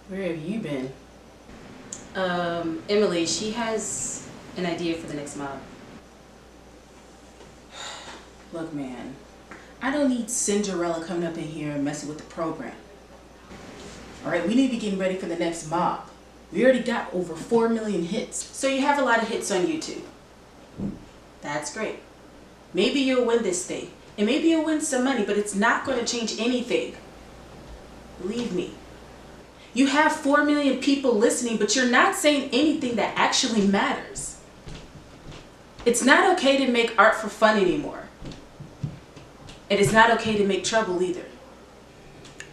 Where have you been? Emily, she has an idea for the next mob. Look, man, I don't need Cinderella coming up in here and messing with the program. Alright, we need to be getting ready for the next mob. We already got over 4 million hits. So you have a lot of hits on YouTube. That's great. Maybe you'll win this thing. And maybe you'll win some money, but it's not going to change anything. Believe me. You have 4 million people listening, but you're not saying anything that actually matters. It's not okay to make art for fun anymore. And it's not okay to make trouble either.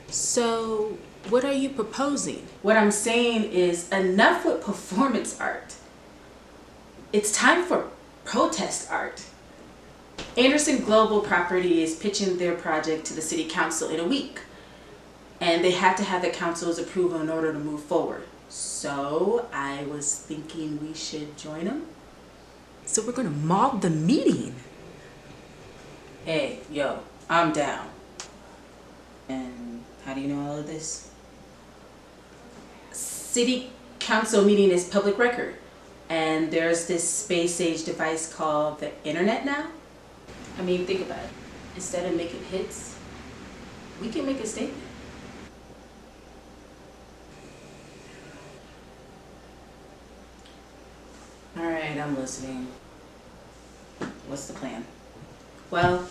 So, what are you proposing? What I'm saying is enough with performance art. It's time for protest art. Anderson Global Property is pitching their project to the city council in a week. And they have to have the council's approval in order to move forward. So I was thinking we should join them. So we're gonna mob the meeting. Hey, yo, I'm down. And how do you know all of this? City council meeting is public record. And there's this space-age device called the internet now. I mean, think about it. Instead of making hits, we can make a statement. Alright, I'm listening. What's the plan? Well,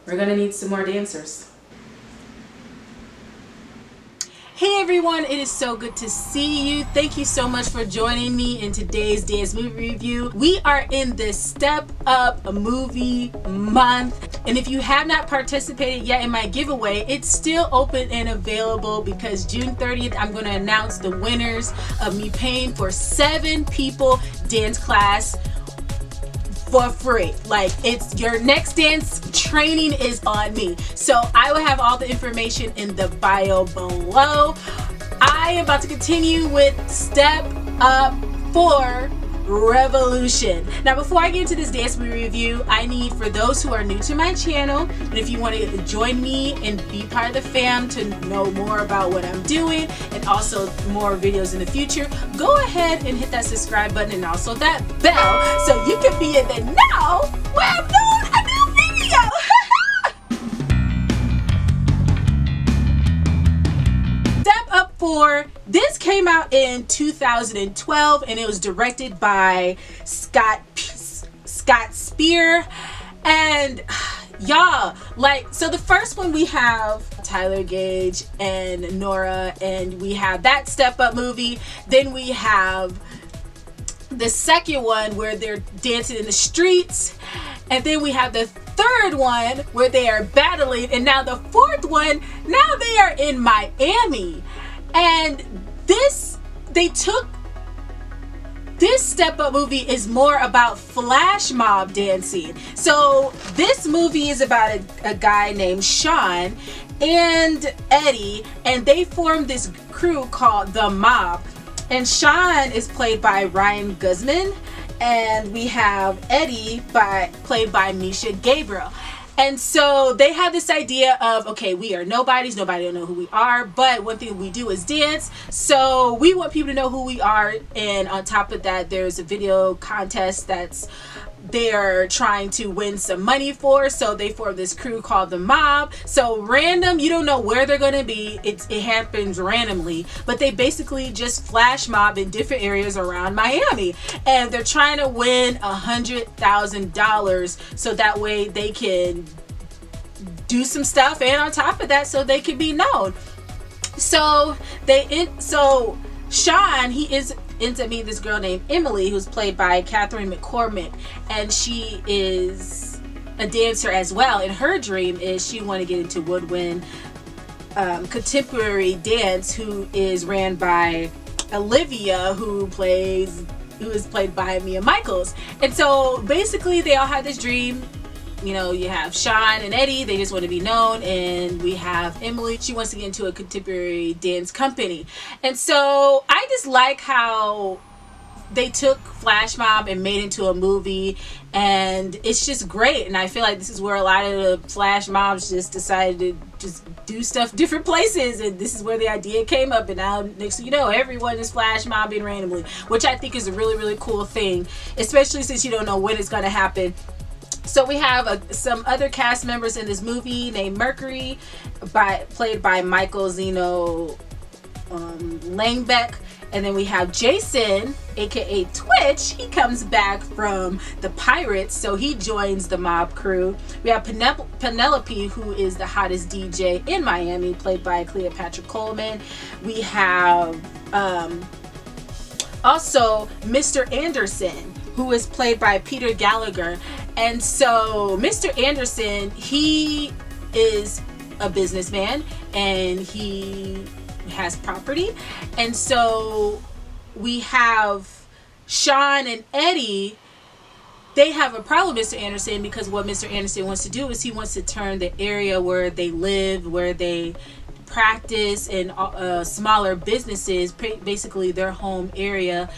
we're gonna need some more dancers. Hey everyone, it is so good to see you. Thank you so much for joining me in today's dance movie review. We are in the Step Up movie month. And if you have not participated yet in my giveaway, it's still open and available because June 30th, I'm going to announce the winners of me paying for 7 people dance class for free. Like, it's your next dance training is on me. So I will have all the information in the bio below. I am about to continue with Step Up for Revolution. Now, before I get into this dance movie review, I need, for those who are new to my channel, and if you want to join me and be part of the fam to know more about what I'm doing and also more videos in the future, go ahead and hit that subscribe button and also that bell so you can be in the know when I'm doing a new video. Step Up for this came out in 2012 and it was directed by Scott Spear. And y'all, like, so the first one we have Tyler Gage and Nora, and we have that Step Up movie. Then we have the second one where they're dancing in the streets, and then we have the third one where they are battling, and now the fourth one, now they are in Miami. And this Step Up movie is more about flash mob dancing. So this movie is about a guy named Sean and Eddie, and they formed this crew called the Mob. And Sean is played by Ryan Guzman, and we have Eddie played by Misha Gabriel. And so they have this idea of, okay, we are nobodies, nobody will know who we are, but one thing we do is dance. So we want people to know who we are, and on top of that, there's a video contest that's they're trying to win some money for. So they form this crew called the Mob. So random, you don't know where they're going to be. It happens randomly, but they basically just flash mob in different areas around Miami, and they're trying to win $100,000 so that way they can do some stuff, and on top of that, so they can be known. So Sean, ends up meeting this girl named Emily, who's played by Catherine McCormick, and she is a dancer as well. And her dream is she want to get into woodwind contemporary dance, who is ran by Olivia, who is played by Mia Michaels. And so basically they all have this dream. You know, you have Sean and Eddie, they just want to be known, and we have Emily, she wants to get into a contemporary dance company. And so I just like how they took Flash Mob and made it into a movie, and it's just great. And I feel like this is where a lot of the Flash Mobs just decided to just do stuff different places, and this is where the idea came up, and now next thing you know, everyone is Flash Mobbing randomly, which I think is a really, really cool thing, especially since you don't know when it's going to happen. So we have some other cast members in this movie named Mercury, played by Michael Zeno Langbeck. And then we have Jason, aka Twitch. He comes back from the Pirates, so he joins the mob crew. We have Penelope, who is the hottest DJ in Miami, played by Cleopatra Coleman. We have also Mr. Anderson, who is played by Peter Gallagher. And so Mr. Anderson, he is a businessman, and he has property. And so we have Sean and Eddie. They have a problem with Mr. Anderson, because what Mr. Anderson wants to do is he wants to turn the area where they live, where they practice, and smaller businesses, basically their home area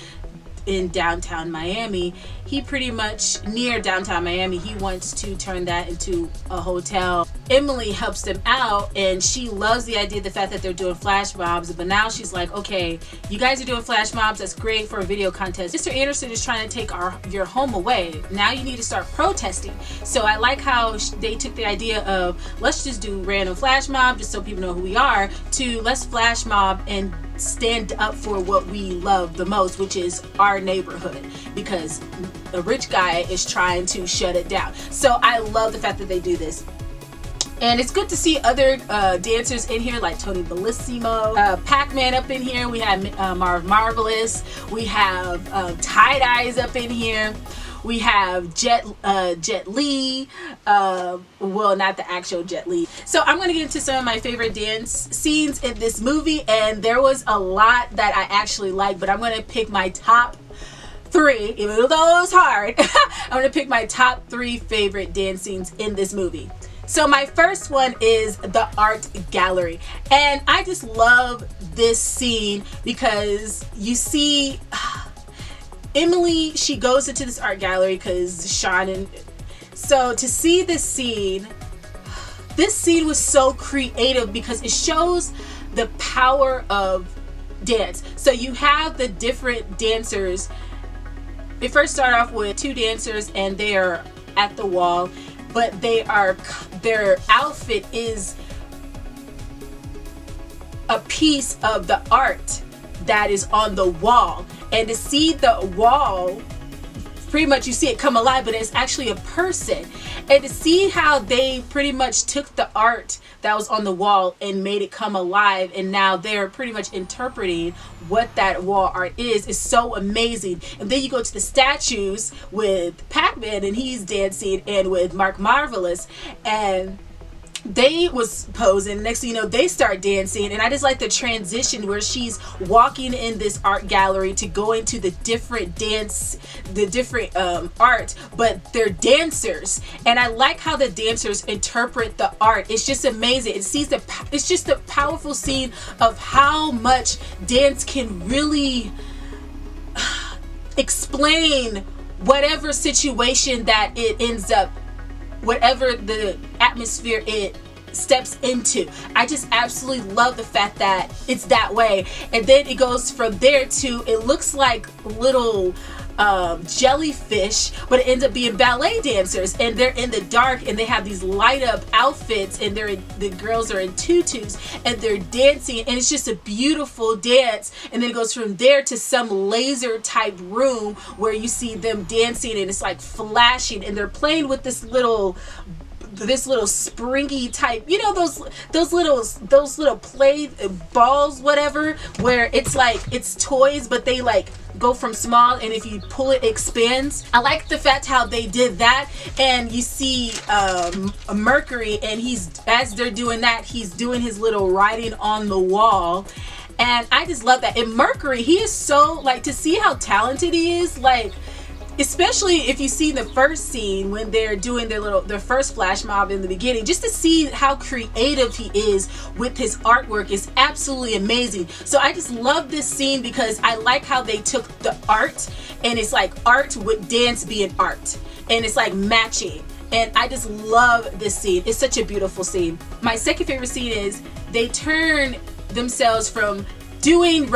in downtown Miami. He pretty much, near downtown Miami, he wants to turn that into a hotel. Emily helps them out, and she loves the idea, the fact that they're doing flash mobs, but now she's like, okay, you guys are doing flash mobs, that's great for a video contest. Mr. Anderson is trying to take your home away. Now you need to start protesting. So I like how they took the idea of, let's just do random flash mob just so people know who we are, to let's flash mob and stand up for what we love the most, which is our neighborhood, because a rich guy is trying to shut it down. So I love the fact that they do this. And it's good to see other dancers in here, like Tony Bellissimo, Pac-Man up in here. We have Marvelous. We have Tie-Dyes up in here. We have Jet Li. Well, not the actual Jet Li. So I'm going to get into some of my favorite dance scenes in this movie. And there was a lot that I actually like, but I'm going to pick my top 3, even though it was hard. I'm going to pick my top 3 favorite dance scenes in this movie. So my first one is the art gallery, and I just love this scene because you see Emily, she goes into this art gallery because Sean, and so to see this scene was so creative because it shows the power of dance. So you have the different dancers. They first start off with 2 dancers, and they are at the wall, but their outfit is a piece of the art that is on the wall. And to see the wall, pretty much you see it come alive, but it's actually a person. And to see how they pretty much took the art that was on the wall and made it come alive, and now they're pretty much interpreting what that wall art is so amazing. And then you go to the statues with Pac-Man, and he's dancing, and with Mark Marvelous, and they was posing. Next thing you know, they start dancing, and I just like the transition where she's walking in this art gallery to go into the different art, but they're dancers, and I like how the dancers interpret the art. It's just amazing. It's just a powerful scene of how much dance can really explain whatever situation that it ends up, whatever the atmosphere it steps into. I just absolutely love the fact that it's that way. And then it goes from there to, it looks like little jellyfish, but it ends up being ballet dancers, and they're in the dark, and they have these light up outfits, and the girls are in tutus, and they're dancing, and it's just a beautiful dance. And then it goes from there to some laser type room where you see them dancing, and it's like flashing, and they're playing with this little springy type, you know, those little play balls, whatever, where it's like it's toys, but they like go from small, and if you pull it expands. I like the fact how they did that. And you see Mercury, and as they're doing that, he's doing his little writing on the wall, and I just love that. And Mercury, he is so, like, to see how talented he is, like, especially if you see the first scene when they're doing their first flash mob in the beginning, just to see how creative he is with his artwork is absolutely amazing. So I just love this scene because I like how they took the art, and it's like art with dance being art, and it's like matching. And I just love this scene. It's such a beautiful scene. My second favorite scene is they turn themselves from doing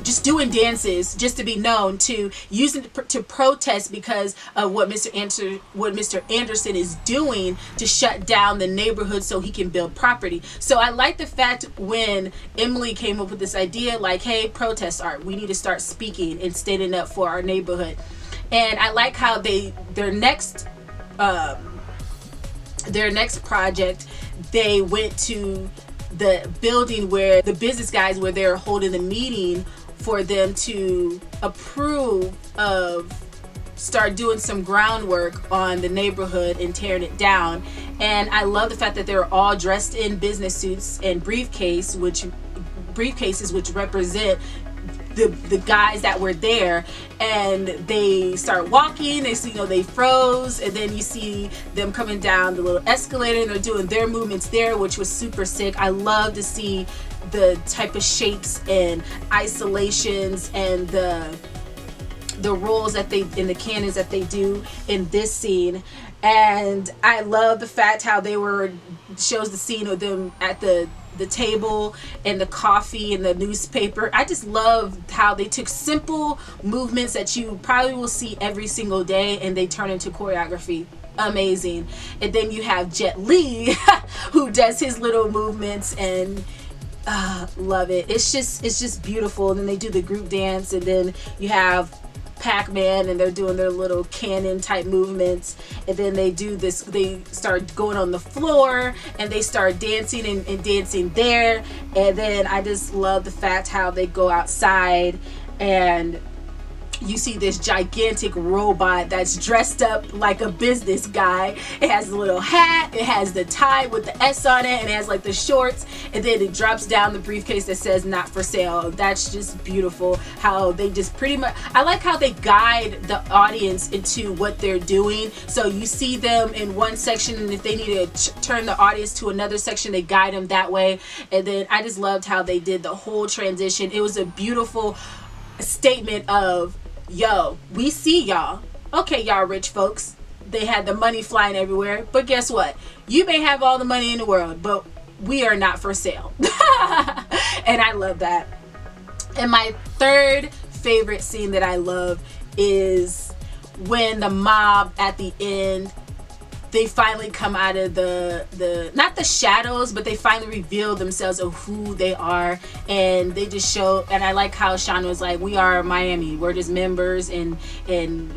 just doing dances just to be known, to using to protest because of what Mr. Anderson is doing to shut down the neighborhood so he can build property. So I like the fact when Emily came up with this idea, like, hey, protest art, we need to start speaking and standing up for our neighborhood. And I like how their next project, they went to the building where the business guys, where they're holding the meeting for them to approve of start doing some groundwork on the neighborhood and tearing it down. And I love the fact that they're all dressed in business suits and briefcases which represent the guys that were there. And they start walking, they froze, and then you see them coming down the little escalator, and they're doing their movements there, which was super sick. I love to see the type of shapes and isolations and the rolls that they, in the cannons that they do in this scene. And I love the fact how shows the scene of them at the table and the coffee and the newspaper. I just love how they took simple movements that you probably will see every single day and they turn into choreography. Amazing. And then you have Jet Li who does his little movements, and love it. It's just beautiful. And then they do the group dance, and then you have Pac-Man, and they're doing their little cannon type movements, and then they start going on the floor and they start dancing and dancing there. And then I just love the fact how they go outside and you see this gigantic robot that's dressed up like a business guy. It has a little hat, it has the tie with the S on it, and it has like the shorts, and then it drops down the briefcase that says not for sale. That's just beautiful how they just pretty much, I like how they guide the audience into what they're doing. So you see them in one section, and if they need to turn the audience to another section, they guide them that way. And then I just loved how they did the whole transition. It was a beautiful statement of, yo, we see y'all. Okay, y'all rich folks. They had the money flying everywhere. But guess what? You may have all the money in the world, but we are not for sale. And I love that. And my third favorite scene that I love is when the mob at the end, they finally come out of the not the shadows, but they finally reveal themselves of who they are, and they just show. And I like how Sean was like, we are Miami, we're just members and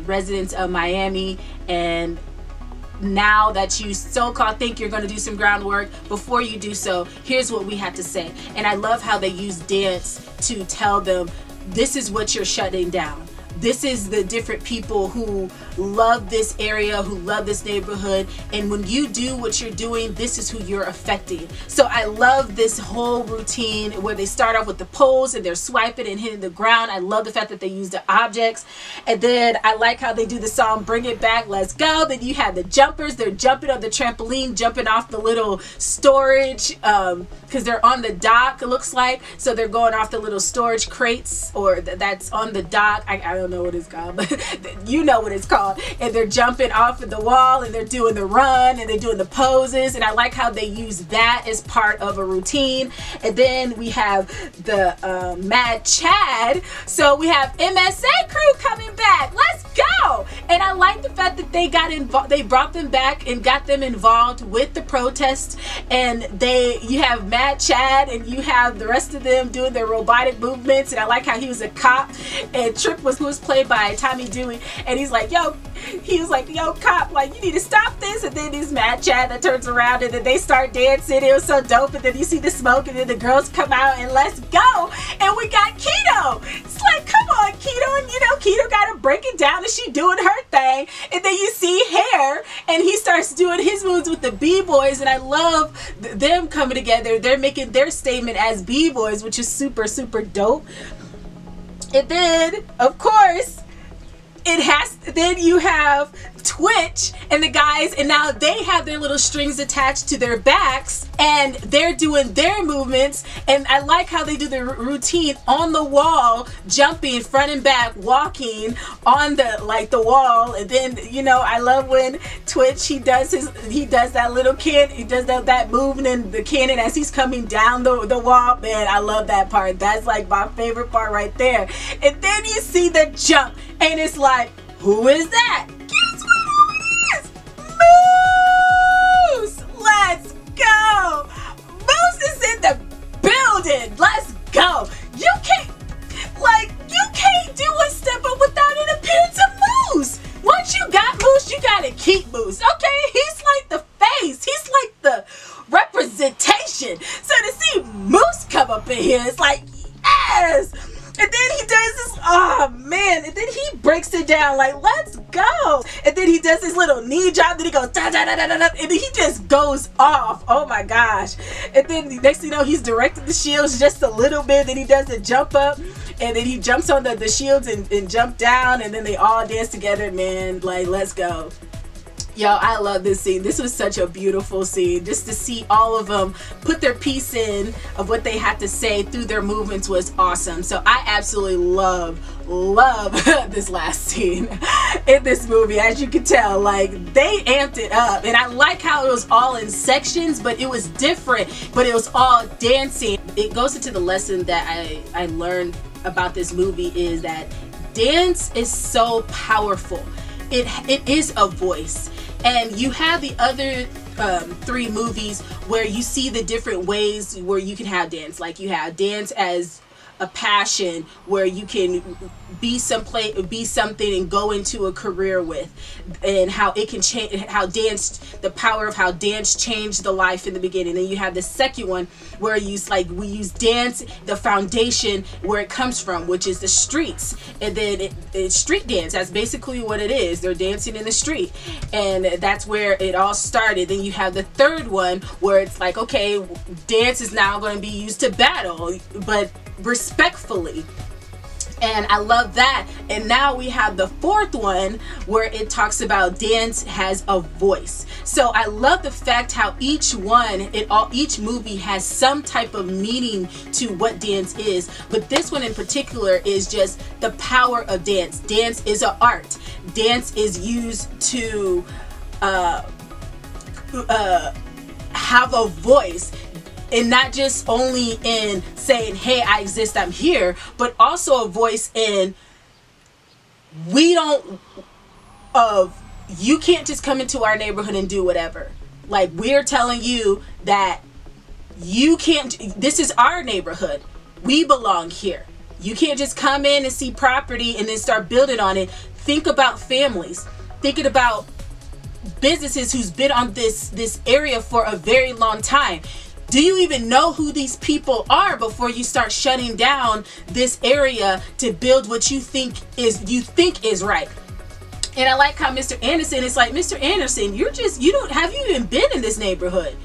residents of Miami, and now that you so-called think you're going to do some groundwork, before you do so, here's what we have to say. And I love how they use dance to tell them, this is what you're shutting down. This is the different people who love this area, who love this neighborhood, and when you do what you're doing, this is who you're affecting. So I love this whole routine where they start off with the pose and they're swiping and hitting the ground. I love the fact that they use the objects. And then I like how they do the song Bring It Back, Let's Go. Then you have the jumpers. They're jumping on the trampoline, jumping off the little storage, because they're on the dock, it looks like. So they're going off the little storage crates, or that's on the dock. I don't know what it's called, but you know what it's called. And they're jumping off of the wall, and they're doing the run, and they're doing the poses. And I like how they use that as part of a routine. And then we have the Mad Chad. So we have MSA crew coming back. Let's go. And I like the fact that they got involved. They brought them back and got them involved with the protest. And you have Mad Chad, and you have the rest of them doing their robotic movements. And I like how he was a cop, and Trick who was played by Tommy Dewey, and he was like, yo, cop, like, you need to stop this. And then there's Mad Chad that turns around, and then they start dancing. It was so dope. And then you see the smoke, and then the girls come out, and let's go. And we got Keto. It's like, come on, Keto. And Keto got to break it down, and she doing her thing. And then you see Hair, and he starts doing his moves with the B-boys, and I love them coming together. They're making their statement as B-boys, which is super, super dope. And then, of course, then you have Twitch and the guys, and now they have their little strings attached to their backs and they're doing their movements. And I like how they do their routine on the wall, jumping front and back, walking on the wall. And then, you know, I love when Twitch, he does that little he does that movement in the cannon as he's coming down the wall. Man, I love that part. That's like my favorite part right there. And then you see the jump and it's like, who is that? Guess what it is? Moose! Let's go! Moose is in the building! Let's go! You can't do a step up without an appearance of Moose! Once you got Moose, you gotta keep Moose, okay? He's like the face. He's like the representation. So to see Moose come up in here, it's like, yes! And then he does this, oh man, and then he breaks it down like, let's go. And then he does his little knee drop, then he goes, da, da, da, da, da, da, and then he just goes off. Oh my gosh. And then the next thing you know, he's directed the shields just a little bit, then he does the jump up, and then he jumps on the shields and jump down, and then they all dance together, man, like, let's go. Yo, I love this scene. This was such a beautiful scene. Just to see all of them put their piece in of what they had to say through their movements was awesome. So I absolutely love this last scene in this movie. As you can tell, like, they amped it up. And I like how it was all in sections, but it was different, but it was all dancing. It goes into the lesson that I learned about this movie, is that dance is so powerful. It is a voice. And you have the other 3 movies where you see the different ways where you can have dance. Like, you have dance as a passion, where you can be something and go into a career with, and how it can change, the power of how dance changed the life in the beginning. Then you have the second one where we use dance, the foundation where it comes from, which is the streets. And then it's street dance. That's basically what it is. They're dancing in the street, and that's where it all started. Then you have the third one where it's like, okay, dance is now going to be used to battle, but respectfully. And I love that. And now we have the fourth one where it talks about dance has a voice. So I love the fact how each movie has some type of meaning to what dance is, but this one in particular is just the power of dance. Dance is an art. Dance is used to have a voice. And not just only in saying, hey, I exist, I'm here, but also a voice in, you can't just come into our neighborhood and do whatever. Like, we're telling you that you can't, this is our neighborhood. We belong here. You can't just come in and see property and then start building on it. Think about families. Thinking about businesses who's been on this area for a very long time. Do you even know who these people are before you start shutting down this area to build what you think is right? And I like how Mr. Anderson is like, Mr. Anderson, have you even been in this neighborhood?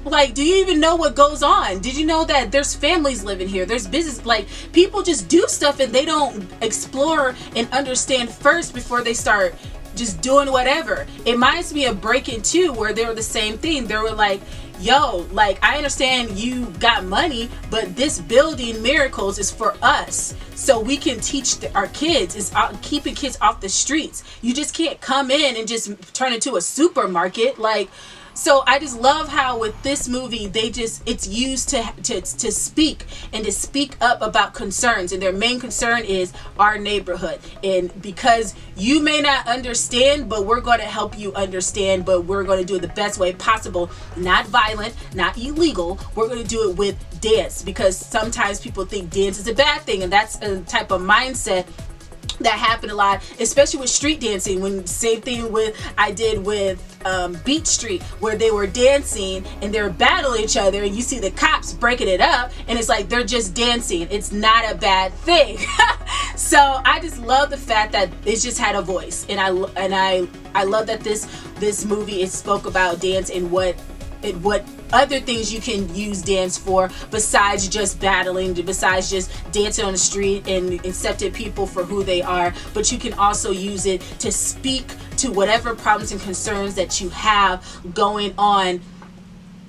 Like, do you even know what goes on? Did you know that there's families living here? There's business, like, people just do stuff and they don't explore and understand first before they start just doing whatever. It reminds me of Breaking 2, where they were the same thing. They were like, yo, like, I understand you got money, but this building Miracles is for us, so we can teach our kids. It's keeping kids off the streets. You just can't come in and just turn into a supermarket. Like, so I just love how with this movie it's used to speak and to speak up about concerns, and their main concern is our neighborhood. And because you may not understand, but we're going to help you understand, but we're going to do it the best way possible, not violent, not illegal. We're going to do it with dance, because sometimes people think dance is a bad thing, and that's a type of mindset that happened a lot, especially with street dancing. When same thing I did with Beach Street, where they were dancing and they were battling each other, and you see the cops breaking it up, and it's like they're just dancing. It's not a bad thing. So I just love the fact that it just had a voice, and I love that this movie spoke about dance and what what other things you can use dance for besides just battling, besides just dancing on the street and accepting people for who they are, but you can also use it to speak to whatever problems and concerns that you have going on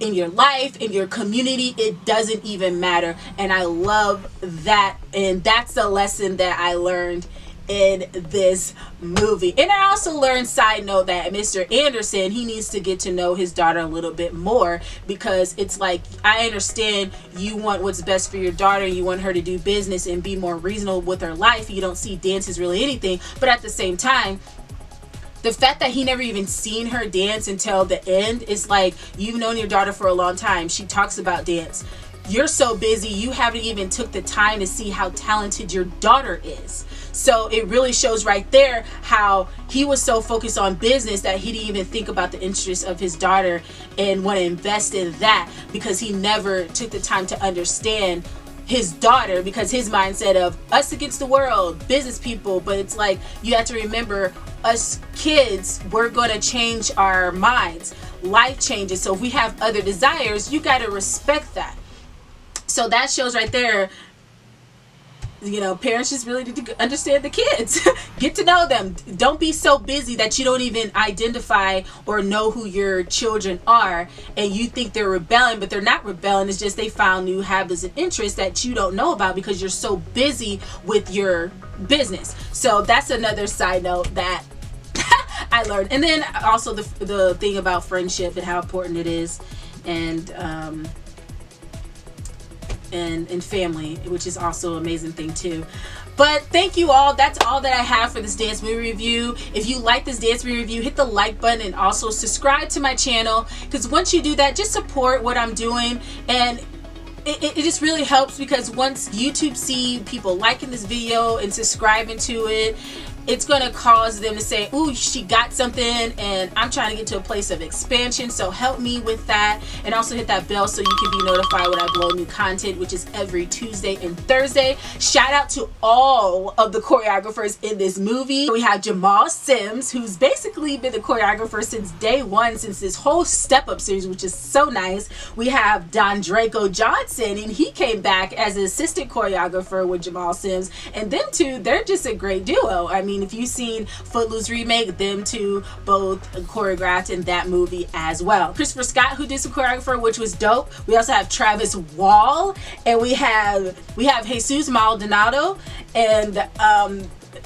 in your life, in your community. It doesn't even matter. And I love that, and that's the lesson that I learned in this movie. And I also learned, side note, that Mr. Anderson, he needs to get to know his daughter a little bit more, because it's like, I understand you want what's best for your daughter, you want her to do business and be more reasonable with her life, you don't see dance as really anything, but at the same time, the fact that he never even seen her dance until the end is like, you've known your daughter for a long time, she talks about dance, you're so busy you haven't even took the time to see how talented your daughter is. So it really shows right there how he was so focused on business that he didn't even think about the interests of his daughter and want to invest in that, because he never took the time to understand his daughter, because his mindset of us against the world, business people. But it's like, you have to remember, us kids, we're going to change our minds. Life changes. So if we have other desires, you got to respect that. So that shows right there, you know, parents just really need to understand the kids. Get to know them. Don't be so busy that you don't even identify or know who your children are, and you think they're rebelling, but they're not rebelling. It's just they found new habits and interests that you don't know about because you're so busy with your business. So that's another side note that I learned. And then also the thing about friendship and how important it is, and family, which is also an amazing thing too. But thank you all. That's all that I have for this dance movie review. If you like this dance movie review, hit the like button and also subscribe to my channel, because once you do that, just support what I'm doing, and it just really helps, because once YouTube see people liking this video and subscribing to it, it's going to cause them to say, ooh, she got something, and I'm trying to get to a place of expansion. So help me with that, and also hit that bell so you can be notified when I upload new content, which is every Tuesday and Thursday. Shout out to all of the choreographers in this movie. We have Jamal Sims, who's basically been the choreographer since day one, since this whole Step Up series, which is so nice. We have Don Draco Johnson, and he came back as an assistant choreographer with Jamal Sims, and them two, they're just a great duo. I mean, if you've seen Footloose remake, them two both choreographed in that movie as well. Christopher Scott, who did some choreographer, which was dope. We also have Travis Wall, and we have Jesus Maldonado, and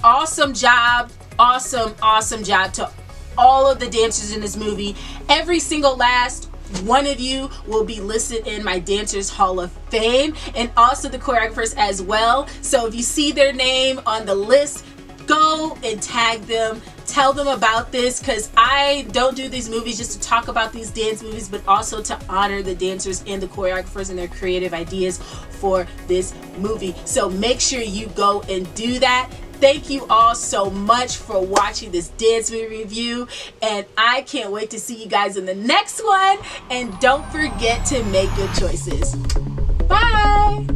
awesome job to all of the dancers in this movie. Every single last one of you will be listed in my Dancers Hall of Fame, and also the choreographers as well. So if you see their name on the list, go and tag them, tell them about this, because I don't do these movies just to talk about these dance movies, but also to honor the dancers and the choreographers and their creative ideas for this movie. So make sure you go and do that. Thank you all so much for watching this dance movie review, and I can't wait to see you guys in the next one. And don't forget to make good choices. Bye!